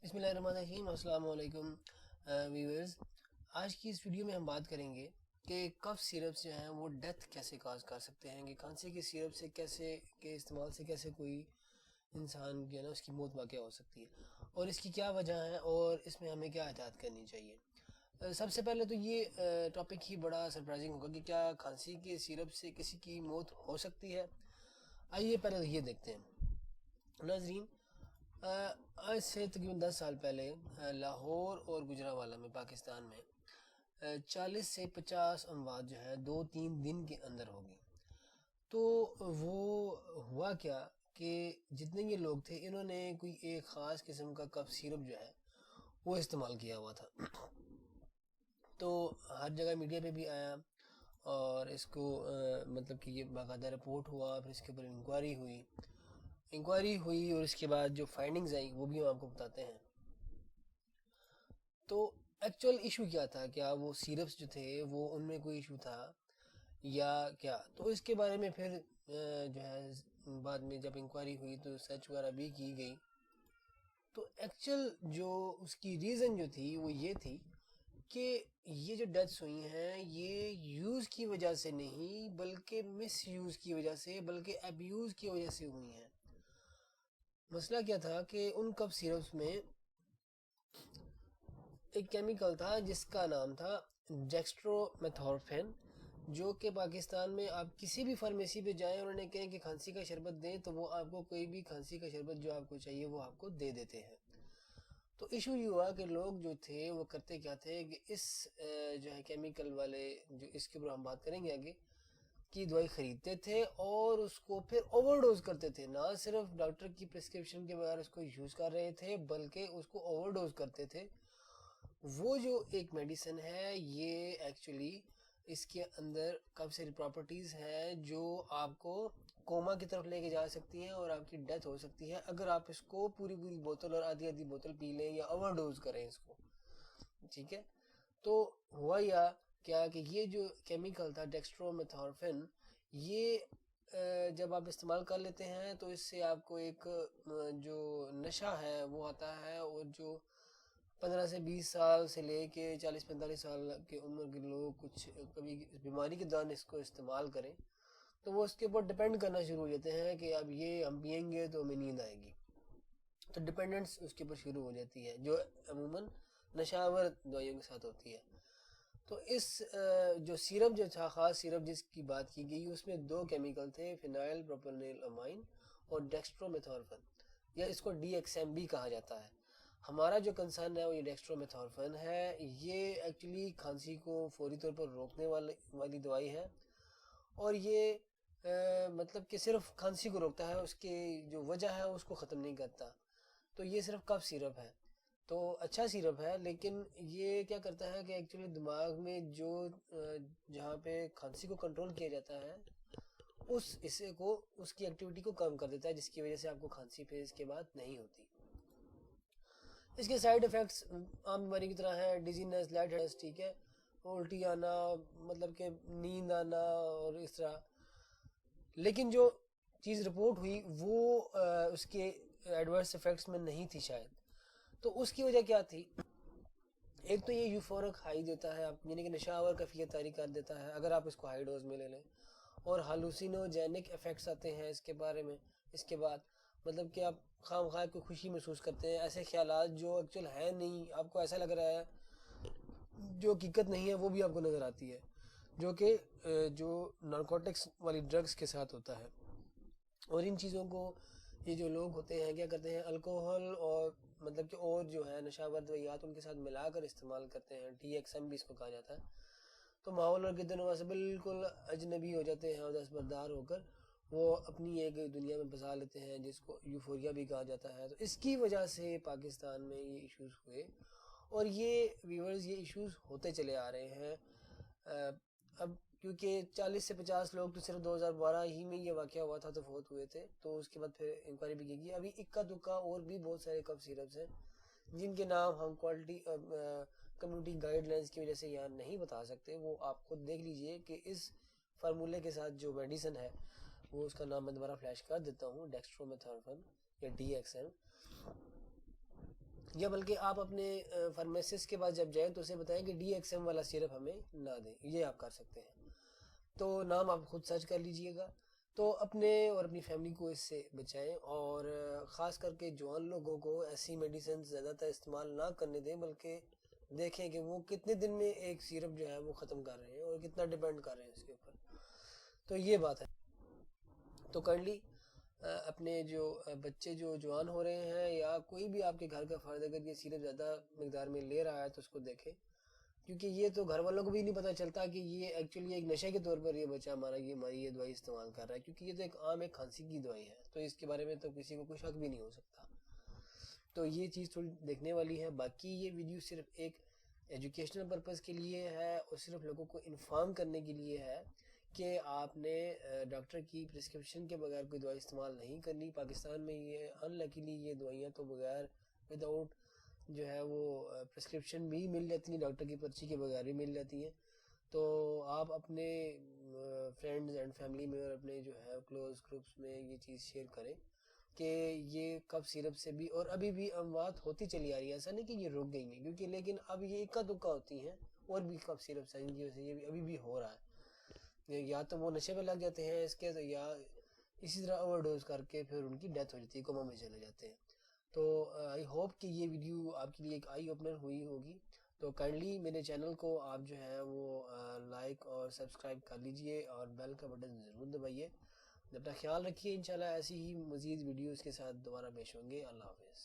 بسم اللہ الرحمن الرحیم. السلام علیکم ویورز. آج کی اس ویڈیو میں ہم بات کریں گے کہ کف سیرپس جو ہیں وہ ڈیتھ کیسے کاز کر سکتے ہیں، کہ کھانسی کے سیرپ سے کیسے کے استعمال سے کیسے کوئی انسان جو ہے نا اس کی موت واقع ہو سکتی ہے، اور اس کی کیا وجہ ہے اور اس میں ہمیں کیا احتیاط کرنی چاہیے. سب سے پہلے تو یہ ٹاپک ہی بڑا سرپرائزنگ ہوگا کہ کیا کھانسی کے سیرپ سے کسی کی موت ہو سکتی ہے. آئیے پہلے تو یہ دیکھتے ہیں ناظرین. آج سے تقریباً 10 سال پہلے لاہور اور گجرانوالہ میں پاکستان میں 40 سے 50 اموات جو ہے 2-3 دن کے اندر ہوگی. تو وہ ہوا کیا کہ جتنے یہ لوگ تھے انہوں نے کوئی ایک خاص قسم کا کف سیرپ جو ہے وہ استعمال کیا ہوا تھا. تو ہر جگہ میڈیا پہ بھی آیا اور اس کو مطلب کہ یہ باقاعدہ رپورٹ ہوا، پھر اس کے اوپر انکوائری ہوئی اور اس کے بعد جو فائنڈنگز آئی وہ بھی ہم آپ کو بتاتے ہیں. تو ایکچوئل ایشو کیا تھا، کیا وہ سیرپس جو تھے وہ ان میں کوئی ایشو تھا یا کیا؟ تو اس کے بارے میں پھر جو ہے بعد میں جب انکوائری ہوئی تو سرچ وغیرہ بھی کی گئی. تو ایکچوئل جو اس کی ریزن جو تھی وہ یہ تھی کہ یہ جو ڈیتھس ہوئی ہیں یہ یوز کی وجہ سے نہیں بلکہ مس یوز کی وجہ سے، بلکہ ابیوز کی وجہ سے ہوئی ہیں. مسئلہ کیا تھا کہ ان کف سیرپس میں ایک کیمیکل تھا جس کا نام تھا ڈیکسٹرو میتھورفین، جو کہ پاکستان میں آپ کسی بھی فارمیسی پہ جائیں اور انہیں کہیں کہ کھانسی کا شربت دیں تو وہ آپ کو کوئی بھی کھانسی کا شربت جو آپ کو چاہیے وہ آپ کو دے دیتے ہیں. تو ایشو یہ ہوا کہ لوگ جو تھے وہ کرتے کیا تھے کہ اس جو ہے کیمیکل والے، جو اس کے اوپر ہم بات کریں گے آگے، کی دوائی خریدتے تھے اور اس کو پھر اوور ڈوز کرتے تھے. نہ صرف ڈاکٹر کی پرسکرپشن کے بغیر اس کو یوز کر رہے تھے بلکہ اس کو اوور ڈوز کرتے تھے. وہ جو ایک میڈیسن ہے یہ ایکچولی اس کے اندر کافی ساری پراپرٹیز ہیں جو آپ کو کوما کی طرف لے کے جا سکتی ہیں اور آپ کی ڈیتھ ہو سکتی ہے اگر آپ اس کو پوری بوتل اور آدھی بوتل پی لیں یا اوور ڈوز کریں اس کو. ٹھیک ہے. تو ہوا کیا کہ یہ جو کیمیکل تھا ڈیکسٹرو میتھورفین، یہ جب آپ استعمال کر لیتے ہیں تو اس سے آپ کو ایک جو نشہ ہے وہ آتا ہے، اور جو 15 سے 20 سال سے لے کے 40-45 سال کے عمر کے لوگ کچھ کبھی بیماری کے دوران اس کو استعمال کریں تو وہ اس کے اوپر ڈپینڈ کرنا شروع ہو جاتے ہیں کہ اب یہ ہم پئیں گے تو ہمیں نیند آئے گی. تو ڈپینڈنس اس کے اوپر شروع ہو جاتی ہے جو عموماً نشہ آور دوائیوں کے ساتھ ہوتی ہے. تو اس جو سیرپ جو تھا، خاص سیرپ جس کی بات کی گئی، اس میں 2 کیمیکل تھے، فینائل پروپینیل امائن اور ڈیکسٹرو میتھورفین، یا اس کو ڈی ایکس ایم بھی کہا جاتا ہے. ہمارا جو کنسرن ہے وہ یہ ڈیکسٹرو میتھورفین ہے. یہ ایکچولی کھانسی کو فوری طور پر روکنے والی دوائی ہے، اور یہ مطلب کہ صرف کھانسی کو روکتا ہے، اس کی جو وجہ ہے اس کو ختم نہیں کرتا. تو یہ صرف کف سیرپ ہے، تو اچھا سیرپ ہے، لیکن یہ کیا کرتا ہے کہ ایکچولی دماغ میں جو جہاں پہ کھانسی کو کنٹرول کیا جاتا ہے اس حصے کو، اس کی ایکٹیویٹی کو کم کر دیتا ہے، جس کی وجہ سے آپ کو کھانسی پھر اس کے بعد نہیں ہوتی. اس کے سائیڈ ایفیکٹس عام بیماری کی طرح ہیں، ڈیزینس، لائٹ ہیڈنس، ٹھیک ہے، الٹی آنا، مطلب کہ نیند آنا اور اس طرح. لیکن جو چیز رپورٹ ہوئی وہ اس کے ایڈورس ایفیکٹس میں نہیں تھی شاید. تو اس کی وجہ کیا تھی؟ ایک تو یہ یوفورک ہائی دیتا ہے آپ، یعنی کہ نشہ آور کیفیت طاری کر دیتا ہے اگر آپ اس کو ہائی ڈوز میں لے لیں، اور ہالوسینوجینک ایفیکٹس آتے ہیں اس کے بارے میں. اس کے بعد مطلب کہ آپ خام خواہ کوئی خوشی محسوس کرتے ہیں، ایسے خیالات جو ایکچوئل ہے نہیں، آپ کو ایسا لگ رہا ہے جو حقیقت نہیں ہے وہ بھی آپ کو نظر آتی ہے، جو کہ جو نارکوٹکس والی ڈرگس کے ساتھ ہوتا ہے. اور ان چیزوں کو یہ جو لوگ ہوتے ہیں کیا کرتے ہیں، الکوہل اور مطلب کہ اور جو ہے نشہ آور دوائیات ان کے ساتھ ملا کر استعمال کرتے ہیں. ڈی ایکس ایم بھی اس کو کہا جاتا ہے. تو ماحول اور گرد و نواح سے بالکل اجنبی ہو جاتے ہیں اور دستبردار ہو کر وہ اپنی ایک دنیا میں بسا لیتے ہیں جس کو یوفوریا بھی کہا جاتا ہے. تو اس کی وجہ سے پاکستان میں یہ ایشوز ہوئے، اور یہ ویورز یہ ایشوز ہوتے چلے آ رہے ہیں. اب کیونکہ 40 سے 50 لوگ تو صرف 2012 ہی میں یہ واقعہ ہوا تھا تو فوت ہوئے تھے، تو اس کے بعد پھر انکوائری بھی کی گئی. ابھی اکا دکا اور بھی بہت سارے کف سیرپس ہیں جن کے نام ہم کوالٹی کمیونٹی گائیڈ لائنس کی وجہ سے یہاں نہیں بتا سکتے. وہ آپ خود دیکھ لیجئے کہ اس فارمولے کے ساتھ جو میڈیسن ہے وہ اس کا نام میں دوبارہ فلیش کر دیتا ہوں، ڈیکسٹرو میتھورفین یا ڈی ایکس ایم. یا بلکہ آپ اپنے فارمیسسٹ کے پاس جب جائیں تو اسے بتائیں کہ DXM والا سیرپ ہمیں نہ دیں، یہ آپ کر سکتے ہیں۔ تو نام آپ خود سرچ کر لیجئے گا۔ تو اپنے اور اپنی فیملی کو اس سے بچائیں، اور خاص کر کے جوان لوگوں کو ایسی میڈیسن زیادہ تر استعمال نہ کرنے دیں، بلکہ دیکھیں کہ وہ کتنے دن میں ایک سیرپ جو ہے وہ ختم کر رہے ہیں اور کتنا ڈیپینڈ کر رہے ہیں اس کے اوپر۔ تو یہ بات ہے۔ تو کائنڈلی اپنے جو بچے جو جوان ہو رہے ہیں یا کوئی بھی آپ کے گھر کا فرد اگر یہ سیرپ زیادہ مقدار میں لے رہا ہے تو اس کو دیکھیں، کیونکہ یہ تو گھر والوں کو بھی نہیں پتہ چلتا کہ یہ ایکچولی ایک نشے کے طور پر یہ بچہ ہمارا یہ دوائی استعمال کر رہا ہے، کیونکہ یہ تو ایک عام ایک کھانسی کی دوائی ہے، تو اس کے بارے میں تو کسی کو کوئی شک بھی نہیں ہو سکتا۔ تو یہ چیز تھوڑی دیکھنے والی ہے۔ باقی یہ ویڈیو صرف ایک ایجوکیشنل پرپز کے لیے ہے اور صرف لوگوں کو انفارم کرنے کے لیے ہے کہ آپ نے ڈاکٹر کی پرسکرپشن کے بغیر کوئی دوائی استعمال نہیں کرنی۔ پاکستان میں یہ انلکیلی یہ دوائیاں تو بغیر وداؤٹ جو ہے وہ پرسکرپشن بھی مل جاتی ہیں، ڈاکٹر کی پرچی کے بغیر بھی مل جاتی ہیں۔ تو آپ اپنے فرینڈز اینڈ فیملی میں اور اپنے جو ہے کلوز گروپس میں یہ چیز شیئر کریں کہ یہ کف سیرپ سے بھی، اور ابھی بھی اموات ہوتی چلی آ رہی ہے، ایسا نہیں کہ یہ رک گئی ہیں، کیونکہ لیکن اب یہ اکا دکا ہوتی ہیں، اور بھی کف سیرپ ہیں جن کی وجہ سے یہ ابھی بھی ہو رہا ہے، یا تو وہ نشے پہ لگ جاتے ہیں اس کے، یا اسی طرح اوور ڈوز کر کے پھر ان کی ڈیتھ ہو جاتی ہے، کوما میں چلے جاتے ہیں۔ تو آئی ہوپ کہ یہ ویڈیو آپ کے لیے ایک آئی اوپنر ہوئی ہوگی۔ تو کائنڈلی میرے چینل کو آپ جو ہے وہ لائک اور سبسکرائب کر لیجئے اور بیل کا بٹن ضرور دبائیے۔ اپنا خیال رکھیے، انشاءاللہ ایسی ہی مزید ویڈیوز کے ساتھ دوبارہ پیش ہوں گے۔ اللہ حافظ۔